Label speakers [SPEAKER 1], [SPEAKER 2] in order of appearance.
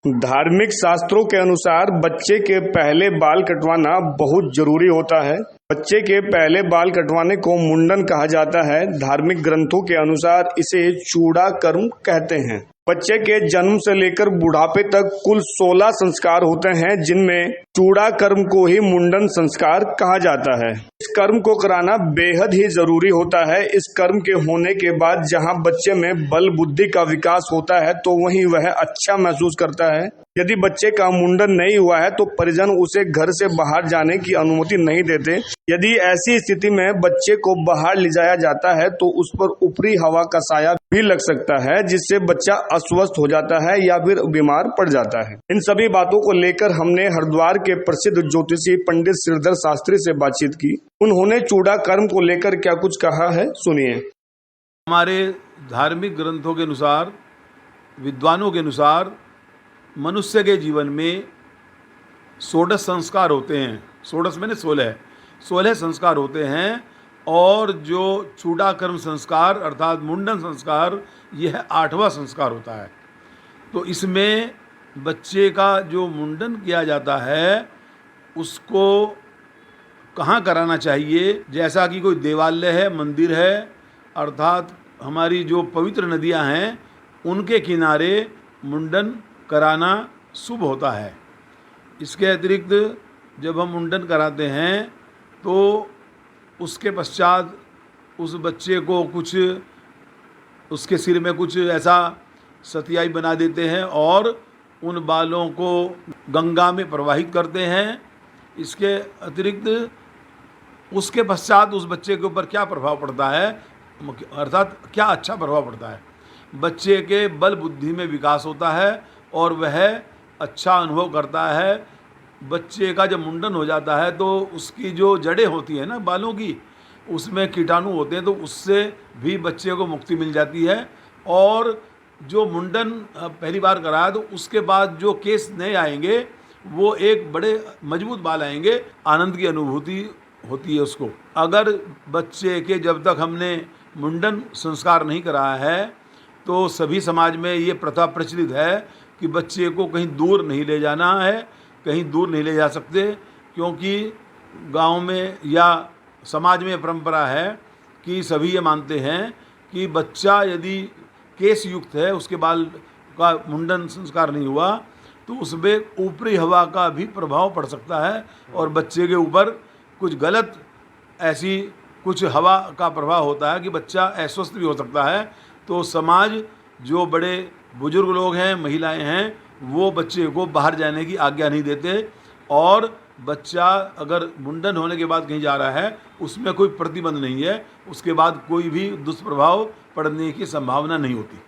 [SPEAKER 1] धार्मिक शास्त्रों के अनुसार बच्चे के पहले बाल कटवाना बहुत जरूरी होता है। बच्चे के पहले बाल कटवाने को मुंडन कहा जाता है। धार्मिक ग्रंथों के अनुसार इसे चूड़ा कर्म कहते हैं। बच्चे के जन्म से लेकर बुढ़ापे तक कुल 16 संस्कार होते हैं, जिनमें चूड़ा कर्म को ही मुंडन संस्कार कहा जाता है। इस कर्म को कराना बेहद ही जरूरी होता है। इस कर्म के होने के बाद जहां बच्चे में बल बुद्धि का विकास होता है तो वहीं वह अच्छा महसूस करता है। यदि बच्चे का मुंडन नहीं हुआ है तो परिजन उसे घर से बाहर जाने की अनुमति नहीं देते। यदि ऐसी स्थिति में बच्चे को बाहर ले जाया जाता है तो उस पर ऊपरी हवा का साया भी लग सकता है, जिससे बच्चा अस्वस्थ हो जाता है या फिर बीमार पड़ जाता है। इन सभी बातों को लेकर हमने हरिद्वार के प्रसिद्ध ज्योतिषी पंडित श्रीधर शास्त्री से बातचीत की। उन्होंने चूड़ा कर्म को लेकर क्या कुछ कहा है, सुनिए।
[SPEAKER 2] हमारे धार्मिक ग्रंथों के अनुसार, विद्वानों के अनुसार, मनुष्य के जीवन में 16 संस्कार होते हैं। 16 मैंने 16 संस्कार होते हैं, और जो चूड़ा कर्म संस्कार अर्थात मुंडन संस्कार, यह 8वां संस्कार होता है। तो इसमें बच्चे का जो मुंडन किया जाता है उसको कहाँ कराना चाहिए, जैसा कि कोई देवालय है, मंदिर है, अर्थात हमारी जो पवित्र नदियाँ हैं उनके किनारे मुंडन कराना शुभ होता है। इसके अतिरिक्त जब हम मुंडन कराते हैं तो उसके पश्चात उस बच्चे को कुछ, उसके सिर में कुछ ऐसा सतियाई बना देते हैं और उन बालों को गंगा में प्रवाहित करते हैं। इसके अतिरिक्त उसके पश्चात उस बच्चे के ऊपर क्या प्रभाव पड़ता है, अर्थात क्या अच्छा प्रभाव पड़ता है। बच्चे के बल बुद्धि में विकास होता है और वह अच्छा अनुभव करता है। बच्चे का जब मुंडन हो जाता है तो उसकी जो जड़ें होती हैं ना बालों की, उसमें कीटाणु होते हैं, तो उससे भी बच्चे को मुक्ति मिल जाती है। और जो मुंडन पहली बार कराया तो उसके बाद जो केस नए आएंगे वो एक बड़े मजबूत बाल आएंगे, आनंद की अनुभूति होती है उसको। अगर बच्चे के जब तक हमने मुंडन संस्कार नहीं कराया है तो सभी समाज में ये प्रथा प्रचलित है कि बच्चे को कहीं दूर नहीं ले जाना है, कहीं दूर नहीं ले जा सकते, क्योंकि गांव में या समाज में परंपरा है कि सभी ये मानते हैं कि बच्चा यदि केस युक्त है, उसके बाल का मुंडन संस्कार नहीं हुआ तो उसमें ऊपरी हवा का भी प्रभाव पड़ सकता है और बच्चे के ऊपर कुछ गलत ऐसी कुछ हवा का प्रभाव होता है कि बच्चा अस्वस्थ भी हो सकता है। तो समाज, जो बड़े बुजुर्ग लोग हैं, महिलाएं हैं, वो बच्चे को बाहर जाने की आज्ञा नहीं देते, और बच्चा अगर मुंडन होने के बाद कहीं जा रहा है उसमें कोई प्रतिबंध नहीं है, उसके बाद कोई भी दुष्प्रभाव पड़ने की संभावना नहीं होती।